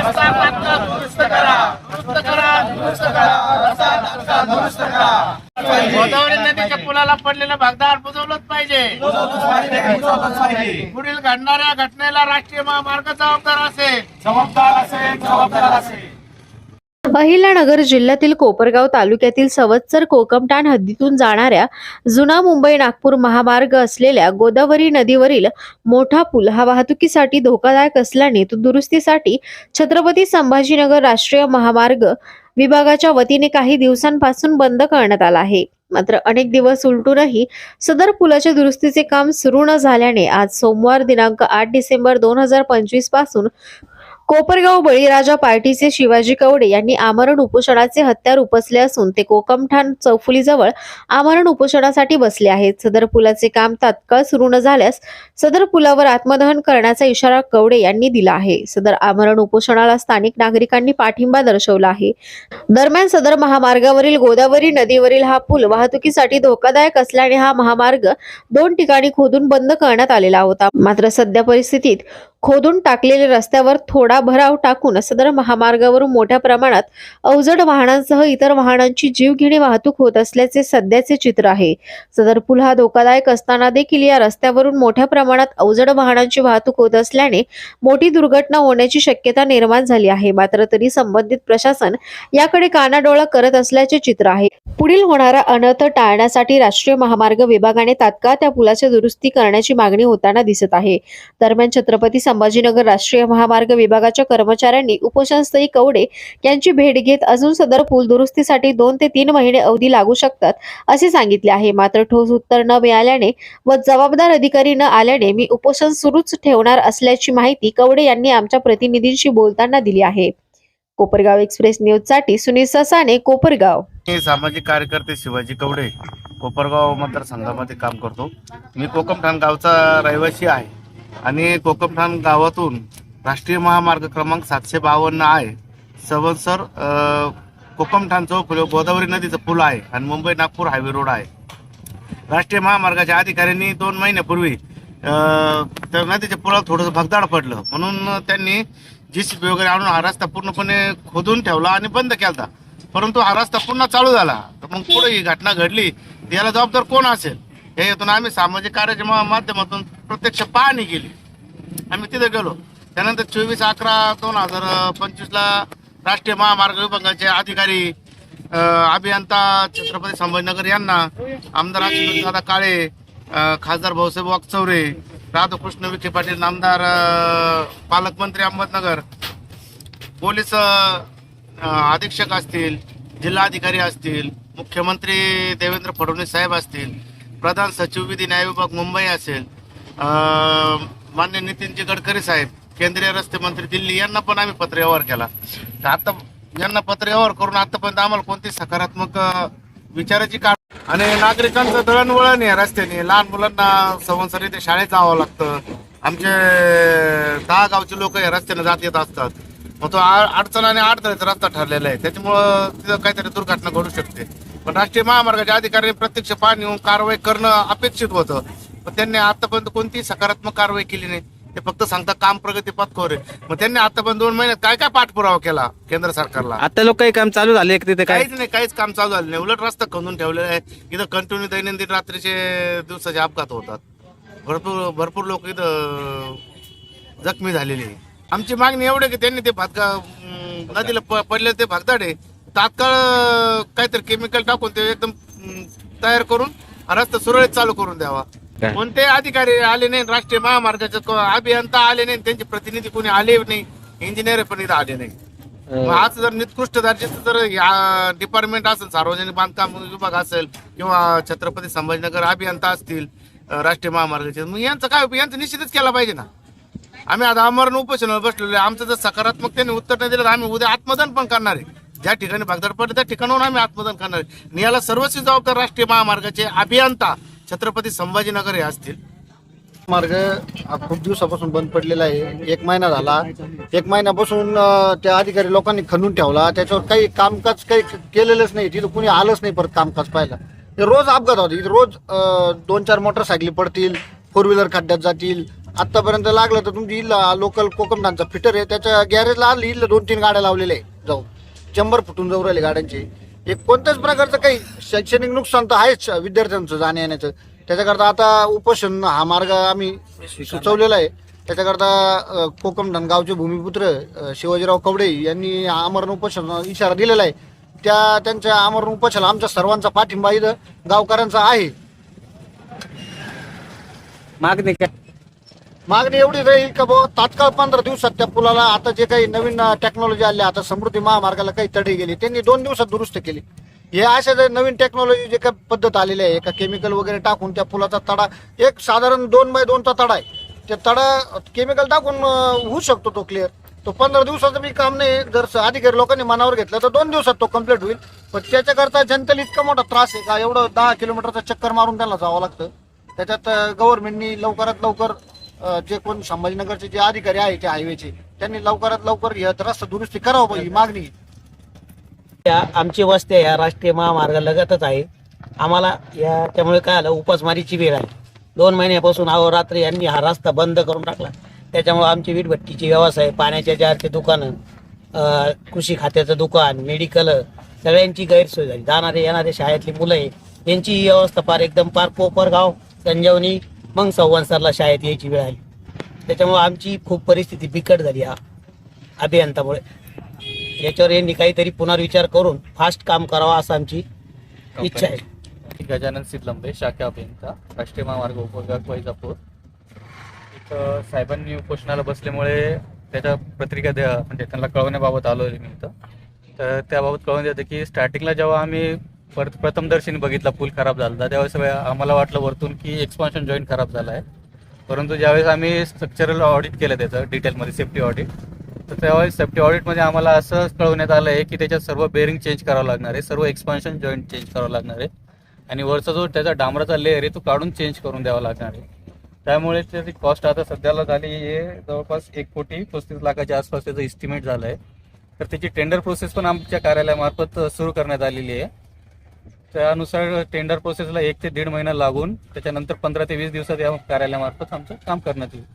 रस्ता धक्का दुरुस्त करा, दुरुस्त करा, दुरुस्त करा, रस्ता धक्का दुरुस्त करा. गोदावरी नदीच्या पुलाला पडलेलं भागदार बुजवलंच पाहिजे. पुढील घडणाऱ्या घटनेला राष्ट्रीय महामार्ग जबाबदार असेल. अहिल्यानगर जिल्ह्यातील कोपरगाव तालुक्यातील सवत्सर कोकमठाण हद्दीतून जाणाऱ्या जुना मुंबई नागपूर महामार्ग असलेल्या गोदावरी नदीवरील मोठा पूल हा वाहतुकीसाठी धोकादायक असल्याने तो दुरुस्तीसाठी छत्रपती संभाजीनगर राष्ट्रीय महामार्ग विभागाच्या वतीने काही दिवसांपासून बंद करण्यात आला आहे. मात्र अनेक दिवस उलटूनही सदर पुलाच्या दुरुस्तीचे काम सुरू न झाल्याने आज सोमवार दिनांक 8 डिसेंबर 2025 पासून कोपरगाव बळीराजा पार्टीचे शिवाजी कवडे यांनी आमरण उपोषणाचे हत्यार उपसले असून ते कोकमठाण चौफुलीजवळ आमरण उपोषणासाठी बसले आहेत. सदर पुलाचे काम तात्काळ सुरू न झाल्यास सदर पुलावर आत्मदहन करण्याचा इशारा कवडे यांनी दिला आहे. सदर आमरण उपोषणाला स्थानिक नागरिकांनी पाठिंबा दर्शवला आहे. दरम्यान सदर महामार्गावरील गोदावरी नदीवरील हा पूल वाहतुकीसाठी धोकादायक असल्याने हा महामार्ग 2 ठिकाणी खोदून बंद करण्यात आलेला होता. मात्र सध्या परिस्थितीत खोदून टाकलेल्या रस्त्यावर थोडा भराव टाकून सदर महामार्गावरून मोठ्या प्रमाणात अवजड वाहनांसह इतर वाहनांची जीवघेणी वाहतूक होत असल्याचे सध्याचे चित्र आहे. सदर पूल हा धोकादायक असताना देखील या रस्त्यावरून मोठ्या प्रमाणात अवजड वाहनांची वाहतूक होत असल्याने मोठी दुर्घटना होण्याची शक्यता निर्माण झाली आहे. मात्र तरी संबंधित प्रशासन याकडे कानाडोळा करत असल्याचे चित्र आहे. पुढील होणारा अनर्थ टाळण्यासाठी राष्ट्रीय महामार्ग विभागाने तात्काळ त्या पुलाची दुरुस्ती करण्याची मागणी होताना दिसत आहे. दरम्यान छत्रपती संभाजीनगर राष्ट्रीय महामार्ग विभागाच्या कर्मचाऱ्यांनी उपोषणस्थळी कवडे यांची भेट घेत अजून सदर पूल दुरुस्तीसाठी 2 ते 3 महिने अवधी लागू शकतात असे सांगितले आहे. मात्र ठोस उत्तर न मिळाल्याने व जबाबदार अधिकारी न आल्याने मी उपोषण सुरूच ठेवणार असल्याची माहिती कवडे यांनी आमच्या प्रतिनिधींशी बोलताना दिली आहे. कोपरगाव एक्सप्रेस न्यूज साठी सुनील ससाने, कोपरगाव. मी सामाजिक कार्यकर्ते शिवाजी कवडे कोपरगाव मतदारसंघामध्ये काम करतो. मी कोकमठाण गावचा रहिवासी आहे आणि कोकमठाण गावातून राष्ट्रीय महामार्ग क्रमांक 752 आहे. सवत्सर कोकमठाण चौफुली गोदावरी नदीचं पूल आहे आणि मुंबई नागपूर हायवे रोड आहे. राष्ट्रीय महामार्गाच्या अधिकाऱ्यांनी 2 महिन्यापूर्वी त्या नदीच्या पुलावर थोडंसं भगदाड पडलं म्हणून त्यांनी JCB वगैरे आणून हा रस्ता पूर्णपणे खोदून ठेवला आणि बंद केला. परंतु हा रस्ता पुन्हा चालू झाला तर मग पुढे ही घटना घडली. याला जबाबदार कोण असेल हे हेतून आम्ही सामाजिक कार्याच्या माध्यमातून प्रत्यक्ष पाहणी केली. आम्ही तिथे गेलो. त्यानंतर 24/11/2025 राष्ट्रीय महामार्ग विभागाचे अधिकारी अभियंता छत्रपती संभाजीनगर यांना आमदार दादा काळे, खासदार भाऊसाहेब वाकचौरे, राधाकृष्ण विखे पाटील, आमदार पालकमंत्री अहमदनगर, पोलीस अधीक्षक असतील, जिल्हाधिकारी असतील, मुख्यमंत्री देवेंद्र फडणवीस साहेब असतील, प्रधान सचिव विधी न्याय विभाग मुंबई असेल, माननीय नितीनजी गडकरी साहेब, केंद्रीय रस्ते मंत्री दिल्ली यांना पण आम्ही पत्रव्यवहार केला. आता यांना पत्रव्यवहार करून आतापर्यंत आम्हाला कोणती सकारात्मक विचाराची आणि नागरिकांचं दळणवळण आहे रस्त्याने. लहान मुलांना संवत्सर इथे शाळेत जावं लागतं. आमचे 10 गावचे लोक या रस्त्याने जात येत असतात. मग तो अडचण आणि अडथळ्याचा रस्ता ठरलेला आहे. त्याच्यामुळं तिथं काहीतरी दुर्घटना घडू शकते. पण राष्ट्रीय महामार्गाच्या अधिकाऱ्यांनी प्रत्यक्ष पाहणी येऊन कारवाई करणं अपेक्षित होतं. पण त्यांनी आतापर्यंत कोणतीही सकारात्मक कारवाई केली नाही. ते फक्त सांगतात काम प्रगती पथकावर आहे. मग त्यांनी आतापर्यंत 2 महिन्यात काय काय पाठपुरावा केला केंद्र सरकारला? आता लोक काही काम चालू झाले तिथे? काहीच नाही, काहीच काम चालू झालं नाही. उलट रस्ता खंदून ठेवलेला आहे. इथं कंटिन्यू दैनंदिन रात्रीचे दिवसाचे अपघात होतात. भरपूर लोक इथं जखमी झालेले आहे. आमची मागणी एवढी की त्यांनी ते नदीला पडले ते भगदाडे तात्काळ काहीतरी केमिकल टाकून ते एकदम तयार करून रस्ता सुरळीत चालू करून द्यावा. कोणते अधिकारी आले नाही, राष्ट्रीय महामार्गाचे अभियंता आले नाही, त्यांचे प्रतिनिधी कोणी आले नाही, इंजिनियर पण इथं आले नाही. आज जर निकृष्ट दर्जाचं जर डिपार्टमेंट असेल, सार्वजनिक बांधकाम विभाग असेल किंवा छत्रपती संभाजीनगर अभियंता असतील राष्ट्रीय महामार्गाचे, मग यांचं निश्चितच केला पाहिजे ना. आम्ही आता आमरण उपोषणावर बसलेलो आहे. आमचं जर सकारात्मक त्यांनी उत्तर नाही दिलं तर आम्ही उद्या आत्मदान पण करणार आहे. ज्या ठिकाणी भगदाड पडले त्या ठिकाणाहून आम्ही आत्मदान करणार आहे. आणि याला सर्वस्वी जबाबदार राष्ट्रीय महामार्गाचे अभियंता छत्रपती संभाजीनगर हे असतील. मार्ग खूप दिवसापासून बंद पडलेला आहे. 1 महिना झाला. 1 महिन्यापासून त्या अधिकारी लोकांनी खणून ठेवला. त्याच्यावर काही कामकाज काही केलेलंच नाही. तिथं कुणी आलंच नाही परत कामकाज पाहायला. रोज अपघात होते. रोज 2-4 मोटरसायकली पडतील, 4 व्हीलर खड्ड्यात जातील, आतापर्यंत लागलं तर तुमची इल्ला लोकल कोकमठाणचा फिटर आहे त्याच्या गॅरेजला आली इल्ल 2-3 गाड्या लावलेल्या आहे जाऊन चंबर फुटून जाऊ राहिले गाड्यांचे. एक कोणत्याच प्रकारचं काही शैक्षणिक नुकसान तर आहेच विद्यार्थ्यांचं जाण्या येण्याचं. त्याच्याकरता आता उपोषण हा मार्ग आम्ही सुचवलेला आहे. त्याच्याकरता कोकमठाण गावचे भूमिपुत्र शिवाजीराव कवडे यांनी आमरण उपोषण इशारा दिलेला आहे. त्यांच्या आमरण उपोषण आमच्या सर्वांचा पाठिंबा इथं गावकऱ्यांचा आहे. मागणी काय? मागणी एवढी राहील का बुवा तात्काळ 15 दिवसात त्या पुलाला आता जे काही नवीन टेक्नॉलॉजी आली आता समृद्धी महामार्गाला काही तडे गेले त्यांनी 2 दिवसात दुरुस्त केली. हे अशा जे नवीन टेक्नॉलॉजी जे काही पद्धत आलेली आहे एका केमिकल वगैरे टाकून त्या पुलाचा तडा एक साधारण 2x2चा तडा आहे. ते तडा केमिकल टाकून होऊ शकतो तो क्लिअर. तो 15 दिवसाचं बी काम नाही. जर अधिकारी लोकांनी मनावर घेतलं तर 2 दिवसात तो कम्प्लीट होईल. पण त्याच्याकरता जनतेला इतका मोठा त्रास आहे का एवढं 10 किलोमीटरचा चक्कर मारून त्यांना जावं लागतं. त्याच्यात गव्हर्नमेंटनी लवकरात लवकर जे कोण संभाजीनगरचे जे अधिकारी आहे त्या हायवेचे त्यांनी लवकरात लवकर रस्ता दुरुस्ती करावं पाहिजे मागणी. आमची वस्ती या राष्ट्रीय महामार्गालगतच आहे. आम्हाला त्यामुळे काय आलं उपासमारीची वेळ आली. 2 महिन्यापासून अहोरात्री यांनी हा रस्ता बंद करून टाकला. त्याच्यामुळे आमची वीटभट्टीची व्यवसाय, पाण्याच्या जारचे दुकानं, कृषी खात्याचं दुकान, मेडिकल सगळ्यांची गैरसोय झाली. जाणारे येणारे शाळेतली मुलं आहे त्यांची ही अवस्था पार कोपरगाव संजीवनी मग संवत्सरला शाळेत यायची वेळ आली. त्याच्यामुळे आमची खूप परिस्थिती बिकट झाली या अभियंतामुळे. याच्यावर यांनी काहीतरी पुनर्विचार करून फास्ट काम करावं असं आमची इच्छा आहे. गजानन सिद्धलंबे, शाखा अभियंता, राष्ट्रीय महामार्ग उपविभाग वैजापूर. इथं साहेबांनी उपोषणाला बसल्यामुळे त्याच्या पत्रिका म्हणजे त्यांना कळवण्याबाबत आलो मी इथं. तर त्याबाबत कळवून देतं की स्टार्टिंगला जेव्हा आम्ही प्रथमदर्शनी बघितला पूल खराब झाला त्यावेळेस आम्हाला वाटलं वरतून की एक्सपान्शन जॉईंट खराब झाला आहे. परंतु ज्यावेळेस आम्ही स्ट्रक्चरल ऑडिट केलं त्याचं डिटेलमध्ये सेफ्टी ऑडिट, तर त्यावेळेस सेफ्टी ऑडिटमध्ये आम्हाला असं कळवण्यात आलं आहे की त्याच्यात सर्व बेअरिंग चेंज करावं लागणार आहे, सर्व एक्सपान्शन जॉईंट चेंज करावं लागणार आहे आणि वरचा जो त्याचा डांबराचा लेअर आहे तो काढून चेंज करून द्यावा लागणार आहे. त्यामुळे त्याची कॉस्ट आता सध्याला झाली आहे जवळपास 1,35,00,000च्या आसपास त्याचं एस्टिमेट झालं आहे. तर त्याची टेंडर प्रोसेस पण आमच्या कार्यालयामार्फत सुरू करण्यात आलेली आहे. त्यानुसार टेंडर प्रोसेसला 1 ते 1.5 महिना लागून त्याच्यानंतर 15 ते 20 दिवसात या कार्यालयामार्फत आमचं काम करण्यात येईल.